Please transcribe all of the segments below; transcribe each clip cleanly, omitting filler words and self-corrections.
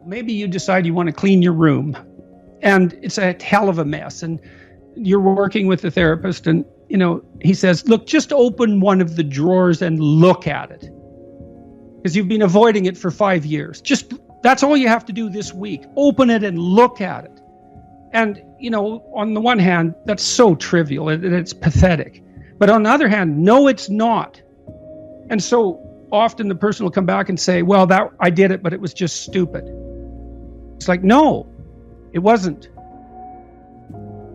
Maybe you decide you want to clean your room and it's a hell of a mess, and you're working with the therapist, and he says, look, just open one of the drawers and look at it, because you've been avoiding it for 5 years. That's all you have to do this week. Open it and look at it. And on the one hand, that's so trivial and it's pathetic, but on the other hand, no, it's not. And so often the person will come back and say, well, I did it, but it was just stupid. It's like, no, it wasn't.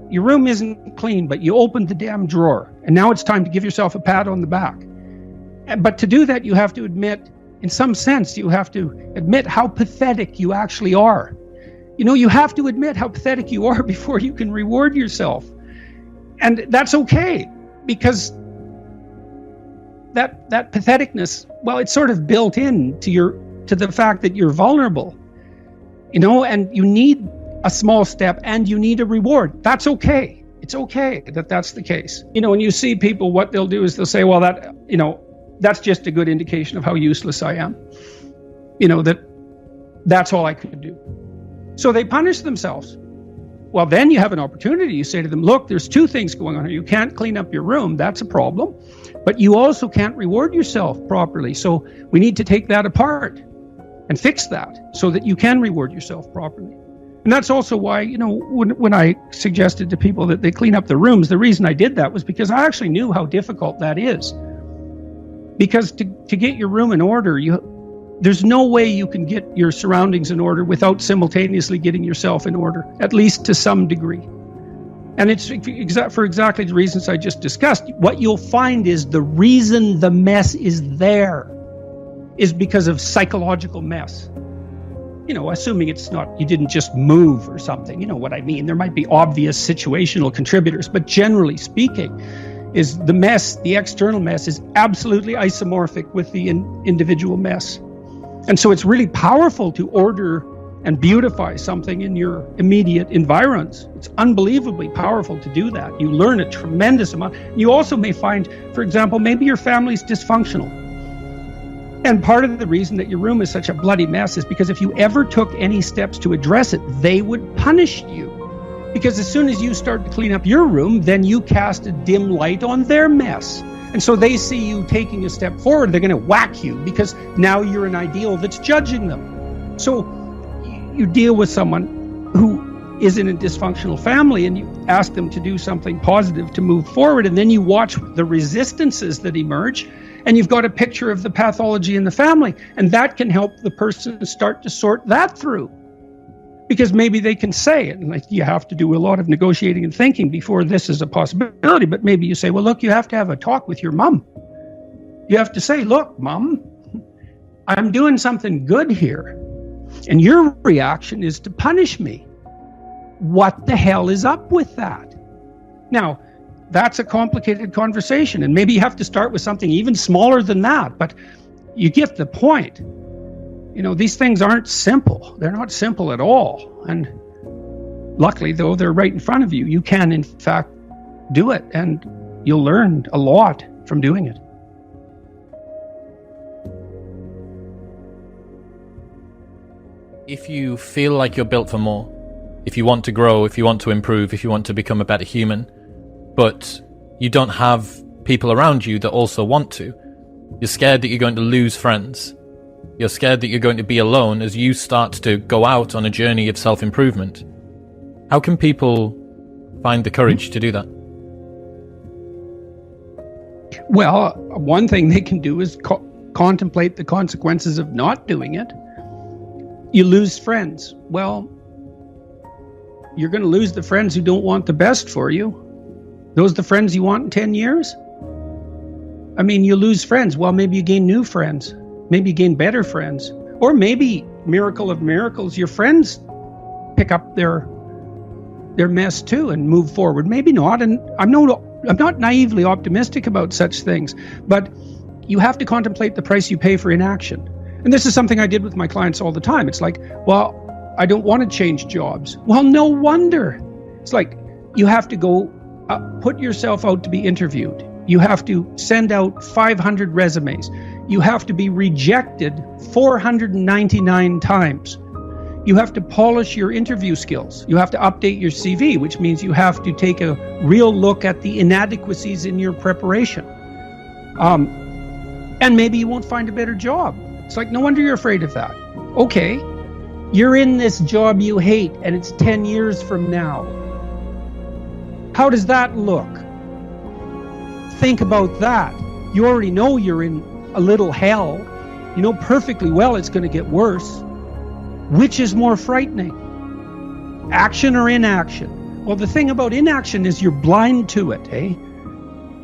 Your room isn't clean, but you opened the damn drawer, and now it's time to give yourself a pat on the back. But to do that, you have to admit, in some sense, you have to admit how pathetic you actually are. You have to admit how pathetic you are before you can reward yourself. And that's okay, because that patheticness, well, it's sort of built in to the fact that you're vulnerable. And you need a small step and you need a reward. That's okay. It's okay that that's the case. When you see people, what they'll do is they'll say, well, that's just a good indication of how useless I am. That's all I could do. So they punish themselves. Well, then you have an opportunity. You say to them, look, there's two things going on here. You can't clean up your room. That's a problem. But you also can't reward yourself properly. So we need to take that apart and fix that so that you can reward yourself properly. And that's also why, when I suggested to people that they clean up their rooms, the reason I did that was because I actually knew how difficult that is. Because to get your room in order, there's no way you can get your surroundings in order without simultaneously getting yourself in order, at least to some degree. And it's for exactly the reasons I just discussed. What you'll find is the reason the mess is there is because of psychological mess. Assuming it's not, you didn't just move or something, you know what I mean? There might be obvious situational contributors, but generally speaking, is the mess, the external mess, is absolutely isomorphic with the individual mess. And so it's really powerful to order and beautify something in your immediate environs. It's unbelievably powerful to do that. You learn a tremendous amount. You also may find, for example, maybe your family's dysfunctional. And part of the reason that your room is such a bloody mess is because if you ever took any steps to address it, they would punish you. Because as soon as you start to clean up your room, then you cast a dim light on their mess. And so they see you taking a step forward, they're going to whack you because now you're an ideal that's judging them. So you deal with someone who is in a dysfunctional family and you ask them to do something positive to move forward, and then you watch the resistances that emerge, and you've got a picture of the pathology in the family, and that can help the person start to sort that through. Because maybe they can say it, and like you have to do a lot of negotiating and thinking before this is a possibility, but maybe you say, well, look, you have to have a talk with your mom. You have to say, look, Mom, I'm doing something good here, and your reaction is to punish me. What the hell is up with that? Now, that's a complicated conversation, and maybe you have to start with something even smaller than that, but you get the point. These things aren't simple. They're not simple at all. And luckily, though, they're right in front of you. You can, in fact, do it, and you'll learn a lot from doing it. If you feel like you're built for more, if you want to grow, if you want to improve, if you want to become a better human, but you don't have people around you that also want to, you're scared that you're going to lose friends. You're scared that you're going to be alone as you start to go out on a journey of self-improvement. How can people find the courage to do that? Well, one thing they can do is contemplate the consequences of not doing it. You lose friends. Well, you're going to lose the friends who don't want the best for you. Those are the friends you want in 10 years? I mean, you lose friends. Well, maybe you gain new friends. Maybe you gain better friends. Or maybe, miracle of miracles, your friends pick up their mess too and move forward. Maybe not. And I'm not naively optimistic about such things. But you have to contemplate the price you pay for inaction. And this is something I did with my clients all the time. It's like, well, I don't want to change jobs. Well, no wonder. It's like you have to go put yourself out to be interviewed. You have to send out 500 resumes. You have to be rejected 499 times. You have to polish your interview skills. You have to update your CV, which means you have to take a real look at the inadequacies in your preparation. And maybe you won't find a better job. It's like, no wonder you're afraid of that. Okay, you're in this job you hate, and it's 10 years from now. How does that look? Think about that. You already know you're in a little hell. You know perfectly well it's going to get worse. Which is more frightening? Action or inaction? Well, the thing about inaction is you're blind to it, eh?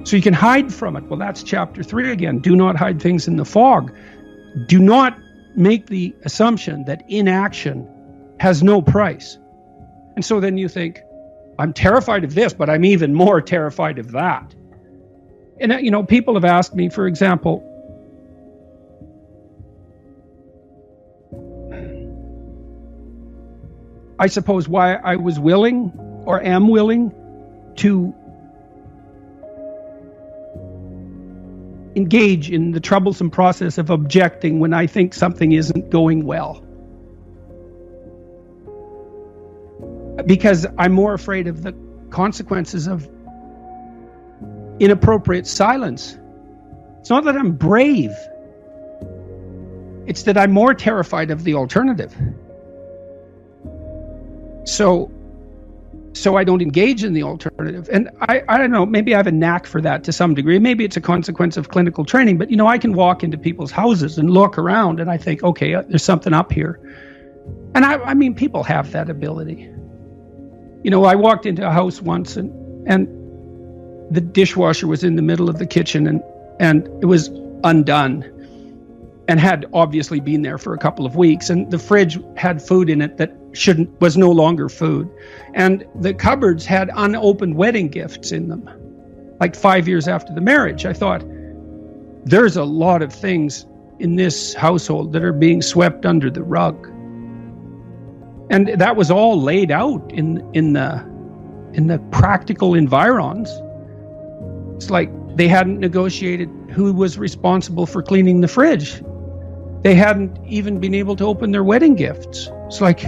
So you can hide from it. Well, that's chapter 3 again. Do not hide things in the fog. Do not make the assumption that inaction has no price. And so then you think, I'm terrified of this, but I'm even more terrified of that. And, you know, people have asked me, for example, I suppose why I was willing or am willing to engage in the troublesome process of objecting when I think something isn't going well. Because I'm more afraid of the consequences of inappropriate silence. It's not that I'm brave. It's that I'm more terrified of the alternative. So I don't engage in the alternative. And I don't know, maybe I have a knack for that to some degree. Maybe it's a consequence of clinical training, but you know, I can walk into people's houses and look around and I think, okay, there's something up here. And I mean, people have that ability. You know, I walked into a house once and the dishwasher was in the middle of the kitchen and it was undone and had obviously been there for a couple of weeks, and the fridge had food in it that was no longer food, and the cupboards had unopened wedding gifts in them, like 5 years after the marriage. I thought, there's a lot of things in this household that are being swept under the rug, and that was all laid out in the practical environs. It's like they hadn't negotiated who was responsible for cleaning the fridge. They hadn't even been able to open their wedding gifts. It's like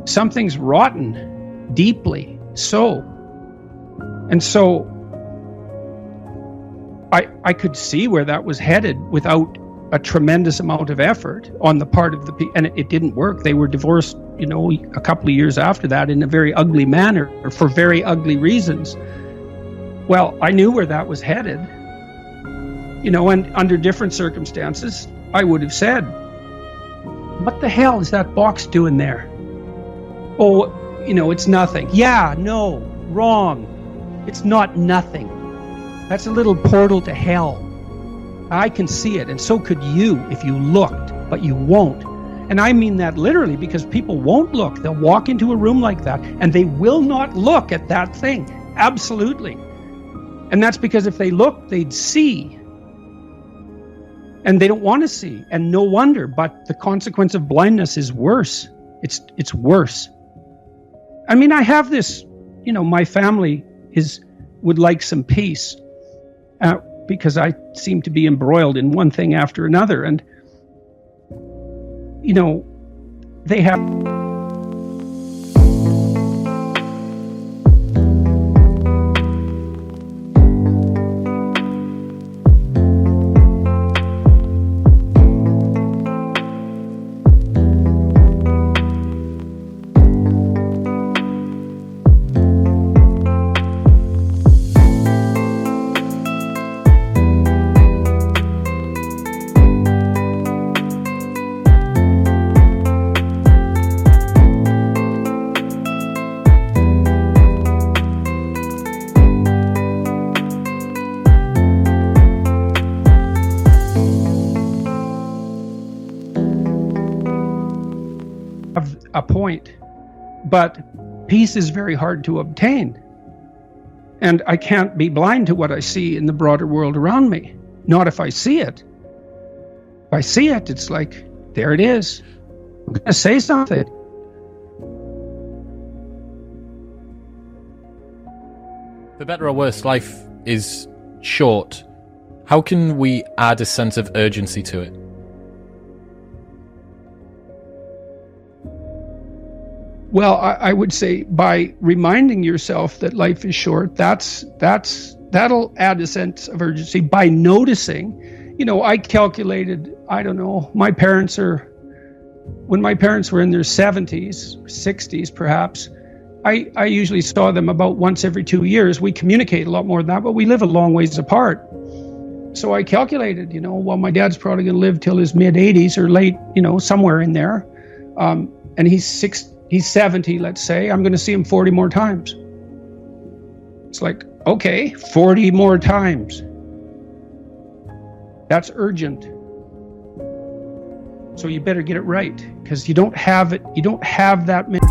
something's rotten deeply so. And so I could see where that was headed without a tremendous amount of effort on the part of the people. And it didn't work. They were divorced, you know, a couple of years after that in a very ugly manner for very ugly reasons. Well, I knew where that was headed, you know, and under different circumstances, I would have said, what the hell is that box doing there? Oh, you know, it's nothing. Yeah, no, wrong. It's not nothing. That's a little portal to hell. I can see it, and so could you if you looked, but you won't. And I mean that literally, because people won't look. They'll walk into a room like that, and they will not look at that thing. Absolutely. And that's because if they looked, they'd see. And they don't want to see, and no wonder, but the consequence of blindness is worse. It's worse. I mean, I have this, you know, my family would like some peace because I seem to be embroiled in one thing after another. And, you know, they have... a point, but peace is very hard to obtain. And I can't be blind to what I see in the broader world around me. Not if I see it. If I see it, it's like, there it is. I'm going to say something. For better or worse, life is short. How can we add a sense of urgency to it? Well, I would say by reminding yourself that life is short, that'll add a sense of urgency. By noticing, I calculated, I don't know, when my parents were in their 70s, 60s perhaps, I usually saw them about once every 2 years. We communicate a lot more than that, but we live a long ways apart. So I calculated, well, my dad's probably going to live till his mid-80s or late, somewhere in there. And he's 70, let's say. I'm going to see him 40 more times. It's like, okay, 40 more times. That's urgent. So you better get it right, because you don't have that many.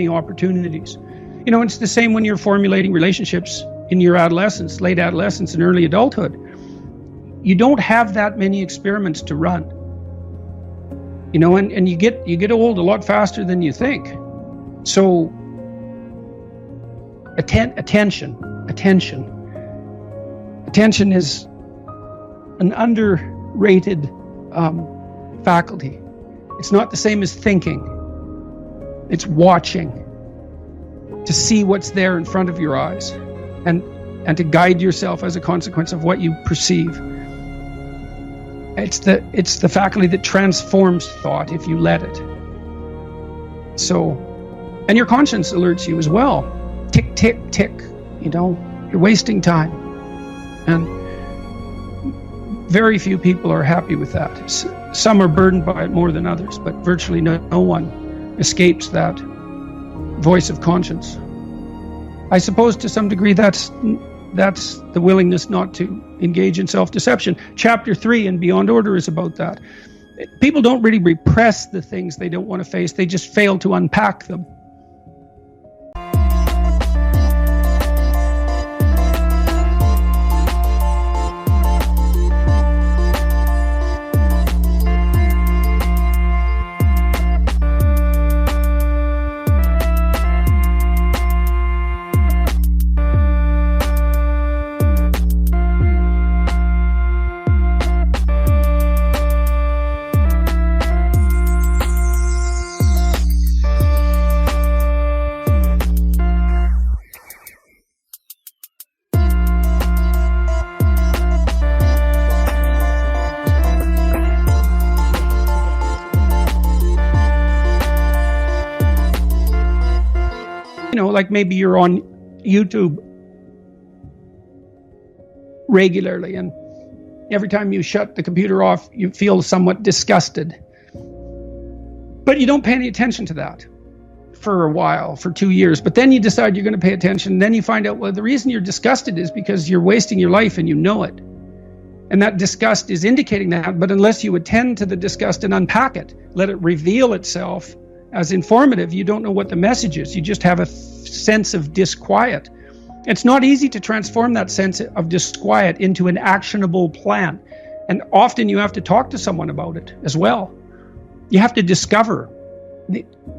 Opportunities. It's the same when you're formulating relationships in your adolescence, late adolescence, and early adulthood. You don't have that many experiments to run. And you get old a lot faster than you think. So attention is an underrated faculty. It's not the same as thinking. It's watching, to see what's there in front of your eyes, and to guide yourself as a consequence of what you perceive. It's the faculty that transforms thought if you let it. So, and your conscience alerts you as well. Tick, tick, tick. You're wasting time. And very few people are happy with that. Some are burdened by it more than others, but virtually no one escapes that voice of conscience. I suppose to some degree that's the willingness not to engage in self-deception. Chapter 3 in Beyond Order is about that. People don't really repress the things they don't want to face, they just fail to unpack them. Like maybe you're on YouTube regularly, and every time you shut the computer off, you feel somewhat disgusted. But you don't pay any attention to that for a while, for 2 years. But then you decide you're going to pay attention. And then you find out, well, the reason you're disgusted is because you're wasting your life and you know it. And that disgust is indicating that. But unless you attend to the disgust and unpack it, let it reveal itself as informative, you don't know what the message is. You just have a sense of disquiet. It's not easy to transform that sense of disquiet into an actionable plan. And often you have to talk to someone about it as well. You have to discover.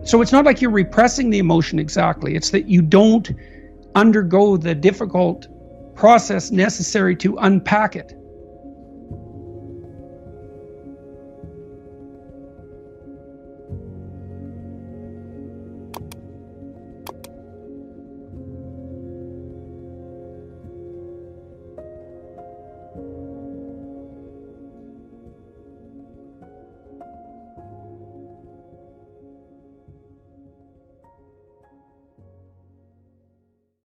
So it's not like you're repressing the emotion exactly. It's that you don't undergo the difficult process necessary to unpack it.